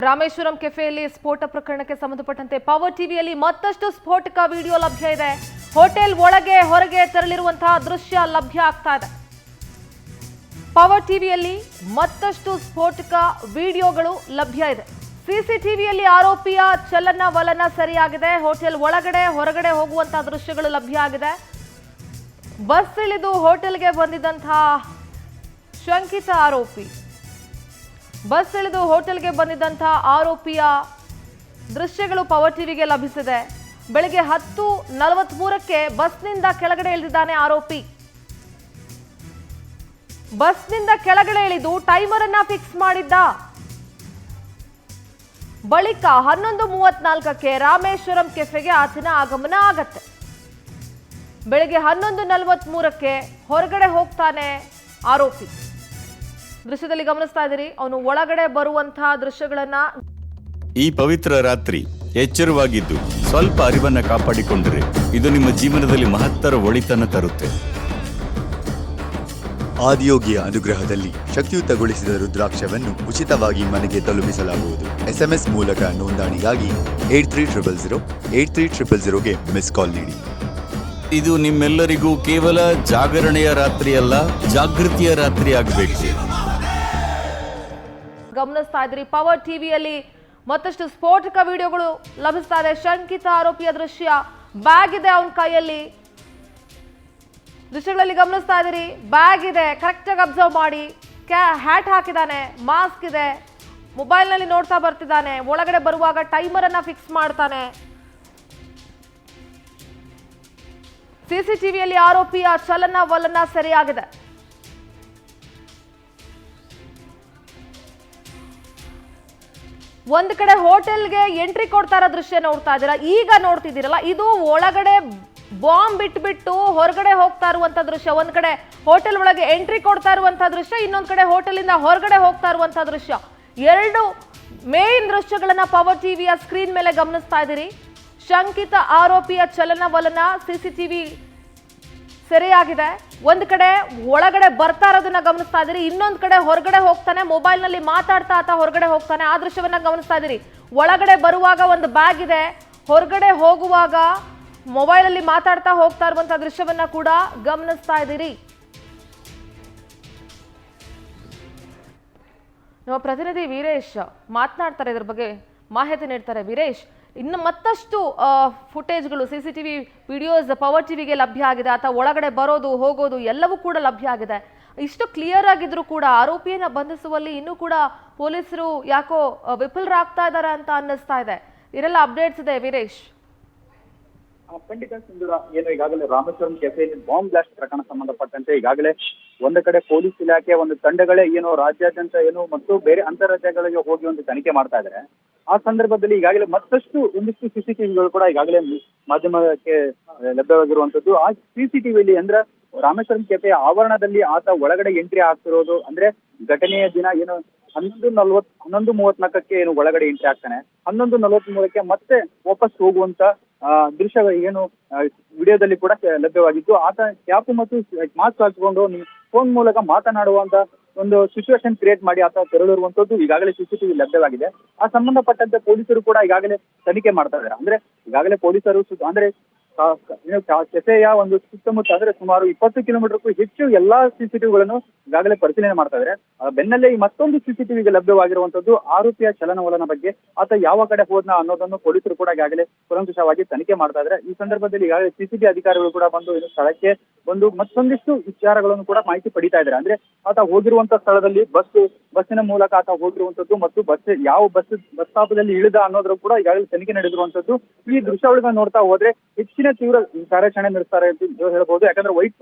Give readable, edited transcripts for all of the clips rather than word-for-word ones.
ರಾಮೇಶ್ವರಂ ಕೆಫೆಯಲ್ಲಿ ಸ್ಫೋಟ ಪ್ರಕರಣಕ್ಕೆ ಸಂಬಂಧಪಟ್ಟಂತೆ ಪವರ್ ಟಿವಿಯಲ್ಲಿ ಮತ್ತಷ್ಟು ಸ್ಫೋಟಕ ವಿಡಿಯೋ ಲಭ್ಯ ಇದೆ. ಹೋಟೆಲ್ ಒಳಗೆ ಹೊರಗೆ ತೆರಳಿರುವಂತಹ ದೃಶ್ಯ ಲಭ್ಯ ಆಗ್ತಾ ಇದೆ. ಪವರ್ ಟಿವಿಯಲ್ಲಿ ಮತ್ತಷ್ಟು ಸ್ಫೋಟಕ ವಿಡಿಯೋಗಳು ಲಭ್ಯ ಇದೆ. ಸಿಸಿಟಿವಿಯಲ್ಲಿ ಆರೋಪಿಯ ಚಲನವಲನ ಸರಿಯಾಗಿದೆ. ಹೋಟೆಲ್ ಒಳಗಡೆ ಹೊರಗಡೆ ಹೋಗುವಂತಹ ದೃಶ್ಯಗಳು ಲಭ್ಯ ಆಗಿದೆ. ಬಸ್ ಇಳಿದು ಹೋಟೆಲ್ಗೆ ಬಂದಿದ್ದಂತಹ ಶಂಕಿತ ಆರೋಪಿ ಬಸ್ ಇಳಿದು ಹೋಟೆಲ್ಗೆ ಬಂದಿದ್ದಂತಹ ಆರೋಪಿಯ ದೃಶ್ಯಗಳು ಪವರ್ ಟಿವಿಗೆ ಲಭಿಸಿದೆ. ಬೆಳಗ್ಗೆ 10:43ಕ್ಕೆ ಬಸ್ನಿಂದ ಕೆಳಗಡೆ ಇಳಿದಿದ್ದಾನೆ ಆರೋಪಿ. ಬಸ್ನಿಂದ ಕೆಳಗಡೆ ಇಳಿದು ಟೈಮರ್ ಅನ್ನ ಫಿಕ್ಸ್ ಮಾಡಿದ್ದ. ಬಳಿಕ 11:34ಕ್ಕೆ ರಾಮೇಶ್ವರಂ ಕೆಫೆಗೆ ಆತನ ಆಗಮನ ಆಗತ್ತೆ. ಬೆಳಗ್ಗೆ 11:43ಕ್ಕೆ ಹೊರಗಡೆ ಹೋಗ್ತಾನೆ ಆರೋಪಿ. ದೃಶ್ಯದಲ್ಲಿ ಗಮನಿಸ್ತಾ ಇದ್ದೀರಿ, ಅವನು ಒಳಗಡೆ ಬರುವಂತಹ ದೃಶ್ಯಗಳನ್ನ. ಈ ಪವಿತ್ರ ರಾತ್ರಿ ಎಚ್ಚರವಾಗಿದ್ದು ಸ್ವಲ್ಪ ಅರಿವನ್ನ ಕಾಪಾಡಿಕೊಂಡರೆ ಇದು ನಿಮ್ಮ ಜೀವನದಲ್ಲಿ ಮಹತ್ತರ ಒಳಿತನ್ನು ತರುತ್ತೆ. ಆದಿಯೋಗಿಯ ಅನುಗ್ರಹದಲ್ಲಿ ಶಕ್ತಿಯುತಗೊಳಿಸಿದ ರುದ್ರಾಕ್ಷವನ್ನು ಉಚಿತವಾಗಿ ಮನೆಗೆ ತಲುಪಿಸಲಾಗುವುದು. SMS ಮೂಲಕ ನೋಂದಣಿಗಾಗಿ 8300 ಮಿಸ್ ಕಾಲ್ ನೀಡಿ. ಇದು ನಿಮ್ಮೆಲ್ಲರಿಗೂ ಕೇವಲ ಜಾಗರಣೆಯ ರಾತ್ರಿಯಲ್ಲ, ಜಾಗೃತಿಯ ರಾತ್ರಿ ಆಗಬೇಕು. ಗಮನಿಸ್ತಾ ಇದ್ರಿ, ಪವರ್ ಟಿವಿಯಲ್ಲಿ ಮತ್ತಷ್ಟು ಸ್ಫೋಟಕ ವಿಡಿಯೋಗಳು ಲಭಿಸ್ತಾ ಇದೆ. ಶಂಕಿತ ಆರೋಪಿಯ ದೃಶ್ಯ, ಬ್ಯಾಗ್ ಇದೆ ಅವನ ಕೈಯಲ್ಲಿ. ದೃಶ್ಯಗಳಲ್ಲಿ ಗಮನಿಸ್ತಾ ಇದ್ದೀರಿ, ಬ್ಯಾಗ್ ಇದೆ, ಕರೆಕ್ಟ್ ಆಗಿ ಅಬ್ಸರ್ವ್ ಮಾಡಿ. ಹ್ಯಾಟ್ ಹಾಕಿದ್ದಾನೆ, ಮಾಸ್ಕ್ ಇದೆ, ಮೊಬೈಲ್ ನಲ್ಲಿ ನೋಡ್ತಾ ಬರ್ತಿದ್ದಾನೆ. ಒಳಗಡೆ ಬರುವಾಗ ಟೈಮರ್ ಅನ್ನ ಫಿಕ್ಸ್ ಮಾಡ್ತಾನೆ. ಸಿಸಿಟಿವಿಯಲ್ಲಿ ಆರೋಪಿಯ ಚಲನವಲನ ಸರಿಯಾಗಿದೆ. ಒಂದ್ ಕಡೆ ಹೋಟೆಲ್ಗೆ ಎಂಟ್ರಿ ಕೊಡ್ತಾ ಇರೋ ದೃಶ್ಯ ನೋಡ್ತಾ ಇದ್ದೀರಾ, ಈಗ ನೋಡ್ತಿದ್ದೀರಲ್ಲ, ಇದು ಒಳಗಡೆ ಬಾಂಬ್ ಬಿಟ್ಬಿಟ್ಟು ಹೊರಗಡೆ ಹೋಗ್ತಾ ಇರುವಂತ ದೃಶ್ಯ. ಒಂದ್ ಕಡೆ ಹೋಟೆಲ್ ಒಳಗೆ ಎಂಟ್ರಿ ಕೊಡ್ತಾ ಇರುವಂತ ದೃಶ್ಯ, ಇನ್ನೊಂದ್ ಕಡೆ ಹೋಟೆಲ್ ಇಂದ ಹೊರಗಡೆ ಹೋಗ್ತಾ ಇರುವಂತ ದೃಶ್ಯ. ಎರಡು ಮೇನ್ ದೃಶ್ಯಗಳನ್ನ ಪವರ್ ಟಿವಿಯ ಸ್ಕ್ರೀನ್ ಮೇಲೆ ಗಮನಿಸ್ತಾ ಇದ್ದೀರಿ. ಶಂಕಿತ ಆರೋಪಿಯ ಚಲನವಲನ ಸಿಸಿಟಿವಿ ಸರಿಯಾಗಿದೆ. ಒಂದ್ ಕಡೆ ಒಳಗಡೆ ಬರ್ತಾ ಇರೋದನ್ನ ಗಮನಿಸ್ತಾ ಇದ್ದೀರಿ, ಇನ್ನೊಂದ್ ಕಡೆ ಹೊರಗಡೆ ಹೋಗ್ತಾನೆ, ಮೊಬೈಲ್ ನಲ್ಲಿ ಮಾತಾಡ್ತಾ ಆತ ಹೊರಗಡೆ ಹೋಗ್ತಾನೆ. ಆ ದೃಶ್ಯವನ್ನ ಗಮನಿಸ್ತಾ ಇದ್ದೀರಿ. ಒಳಗಡೆ ಬರುವಾಗ ಒಂದು ಬ್ಯಾಗ್ ಇದೆ, ಹೊರಗಡೆ ಹೋಗುವಾಗ ಮೊಬೈಲ್ ಅಲ್ಲಿ ಮಾತಾಡ್ತಾ ಹೋಗ್ತಾ ಇರುವಂತಹ ದೃಶ್ಯವನ್ನ ಕೂಡ ಗಮನಿಸ್ತಾ ಇದ್ದೀರಿ. ನಮ್ಮ ಪ್ರತಿನಿಧಿ ವೀರೇಶ್ ಮಾತನಾಡ್ತಾರೆ, ಇದ್ರ ಬಗ್ಗೆ ಮಾಹಿತಿ ನೀಡ್ತಾರೆ. ವೀರೇಶ್, ಇನ್ನು ಮತ್ತಷ್ಟು ಫುಟೇಜ್ಗಳು, ಸಿಸಿಟಿವಿ ವಿಡಿಯೋಸ್ ಪವರ್ ಟಿವಿಗೆ ಲಭ್ಯ ಆಗಿದೆ. ಆತ ಒಳಗಡೆ ಬರೋದು ಹೋಗೋದು ಎಲ್ಲವೂ ಕೂಡ ಲಭ್ಯ ಆಗಿದೆ. ಇಷ್ಟು ಕ್ಲಿಯರ್ ಆಗಿದ್ರು ಕೂಡ ಆರೋಪಿಯನ್ನ ಬಂಧಿಸುವಲ್ಲಿ ಇನ್ನೂ ಕೂಡ ಪೊಲೀಸರು ಯಾಕೋ ವಿಫಲರಾಗ್ತಾ ಇದ್ದಾರೆ ಅಂತ ಅನ್ನಿಸ್ತಾ ಇದೆ. ಇದೆಲ್ಲ ಅಪ್ಡೇಟ್ಸ್ ಇದೆ ವೀರೇಶ್. ಖಂಡಿತ ಸಿಂಧೂರ, ಏನು ಈಗಾಗಲೇ ರಾಮೇಶ್ವರಂ ಕೆಫೆಯಲ್ಲಿ ಬಾಂಬ್ ಬ್ಲಾಸ್ಟ್ ಪ್ರಕರಣ ಸಂಬಂಧಪಟ್ಟಂತೆ ಈಗಾಗಲೇ ಒಂದು ಕಡೆ ಪೊಲೀಸ್ ಇಲಾಖೆ, ಒಂದು ತಂಡಗಳೇ ಏನು ರಾಜ್ಯಾದ್ಯಂತ ಏನು ಮತ್ತು ಬೇರೆ ಅಂತರ್ರಾಜ್ಯಗಳಿಗೆ ಹೋಗಿ ಒಂದು ತನಿಖೆ ಮಾಡ್ತಾ ಇದ್ದಾರೆ. ಆ ಸಂದರ್ಭದಲ್ಲಿ ಈಗಾಗಲೇ ಒಂದಿಷ್ಟು ಸಿಸಿಟಿವಿಗಳು ಕೂಡ ಈಗಾಗಲೇ ಮಾಧ್ಯಮಕ್ಕೆ ಲಭ್ಯವಾಗಿರುವಂತದ್ದು. ಆ ಸಿಸಿಟಿವಿಯಲ್ಲಿ ಅಂದ್ರೆ ರಾಮೇಶ್ವರಂ ಕೆಫೆಯ ಆವರಣದಲ್ಲಿ ಆತ ಒಳಗಡೆ ಎಂಟ್ರಿ ಆಗ್ತಿರೋದು, ಅಂದ್ರೆ ಘಟನೆಯ ದಿನ ಏನು 11:34ಕ್ಕೆ ಏನು ಒಳಗಡೆ ಎಂಟ್ರಿ ಆಗ್ತಾನೆ, 11:43ಕ್ಕೆ ಮತ್ತೆ ವಾಪಸ್ ಹೋಗುವಂತ ದೃಶ್ಯಗಳು ಏನು ವಿಡಿಯೋದಲ್ಲಿ ಕೂಡ ಲಭ್ಯವಾಗಿದ್ದು, ಆತ ಕ್ಯಾಪ್ ಮತ್ತು ಮಾಸ್ಕ್ ಹಾಕಿಕೊಂಡು ಫೋನ್ ಮೂಲಕ ಮಾತನಾಡುವಂತ ಒಂದು ಸಿಚುವೇಶನ್ ಕ್ರಿಯೇಟ್ ಮಾಡಿ ಆತ ತೆರಳಿರುವಂತದ್ದು ಈಗಾಗಲೇ ಸಿಸಿಟಿವಿ ಲಭ್ಯವಾಗಿದೆ. ಆ ಸಂಬಂಧಪಟ್ಟಂತೆ ಪೊಲೀಸರು ಕೂಡ ಈಗಾಗಲೇ ತನಿಖೆ ಮಾಡ್ತಾ ಇದ್ದಾರೆ. ಅಂದ್ರೆ ಈಗಾಗಲೇ ಪೊಲೀಸರು ಅಂದ್ರೆ ಕೆಫೆಯ ಒಂದು ಸುತ್ತಮುತ್ತ ಅಂದ್ರೆ ಸುಮಾರು 20 ಕಿಲೋಮೀಟರ್ಗೂ ಹೆಚ್ಚು ಎಲ್ಲಾ ಸಿಸಿಟಿವಿಗಳನ್ನು ಈಗಾಗಲೇ ಪರಿಶೀಲನೆ ಮಾಡ್ತಾ ಇದ್ದಾರೆ. ಬೆನ್ನಲ್ಲೇ ಮತ್ತೊಂದು ಸಿಸಿಟಿವಿಗೆ ಲಭ್ಯವಾಗಿರುವಂತದ್ದು ಆರೋಪಿಯ ಚಲನವಲನ ಬಗ್ಗೆ, ಆತ ಯಾವ ಕಡೆ ಹೋದ್ನ ಅನ್ನೋದನ್ನು ಪೊಲೀಸರು ಕೂಡ ಈಗಾಗಲೇ ಕೂಲಂಕಷವಾಗಿ ತನಿಖೆ ಮಾಡ್ತಾ ಇದ್ದಾರೆ. ಈ ಸಂದರ್ಭದಲ್ಲಿ ಈಗಾಗಲೇ ಸಿಸಿಬಿ ಅಧಿಕಾರಿಗಳು ಕೂಡ ಬಂದು ಸ್ಥಳಕ್ಕೆ ಬಂದು ಮತ್ತೊಂದಿಷ್ಟು ವಿಚಾರಗಳನ್ನು ಕೂಡ ಮಾಹಿತಿ ಪಡಿತಾ ಇದ್ದಾರೆ. ಅಂದ್ರೆ ಆತ ಹೋಗಿರುವಂತ ಸ್ಥಳದಲ್ಲಿ ಬಸ್ಸಿನ ಮೂಲಕ ಆತ ಹೋಗಿರುವಂತದ್ದು ಮತ್ತು ಯಾವ ಬಸ್ ಸ್ಟಾಪದಲ್ಲಿ ಇಳಿದ ಅನ್ನೋದ್ರ ಕೂಡ ಈಗಾಗಲೇ ತನಿಖೆ ನಡೆದಿರುವಂತದ್ದು. ಈ ದೃಶ್ಯಗಳನ್ನ ನೋಡ್ತಾ ಹೋದ್ರೆ ಹೆಚ್ಚಿನ ತೀವ್ರ ಕಾರ್ಯಾಚರಣೆ ನಡೆಸ್ತಾರೆ ಅಂತ ಹೇಳ್ಬಹುದು. ಯಾಕಂದ್ರೆ ವೈಟ್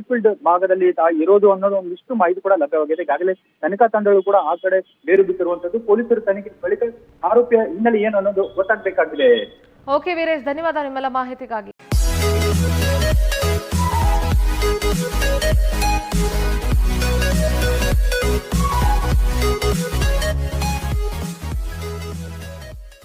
ಫೀಲ್ಡ್ ಭಾಗದಲ್ಲಿ ಇರೋದು ಅನ್ನೋದು ಒಂದಿಷ್ಟು ಮಾಹಿತಿ ಕೂಡ ಲಭ್ಯವಾಗಿದೆ. ಈಗಾಗಲೇ ತನಿಖಾ ತಂಡಗಳು ಕೂಡ ಆ ಕಡೆ ಬೇರು ಬಿಟ್ಟಿರುವಂತದ್ದು. ಪೊಲೀಸರು ತನಿಖೆ ಬಳಿಕ ಆರೋಪಿಯ ಹಿನ್ನೆಲೆ ಏನು ಅನ್ನೋದು ಗೊತ್ತಾಗಬೇಕಾಗಿದೆ. ಓಕೆ ವೀರೇಶ್, ಧನ್ಯವಾದ ನಿಮ್ಮೆಲ್ಲ ಮಾಹಿತಿಗಾಗಿ.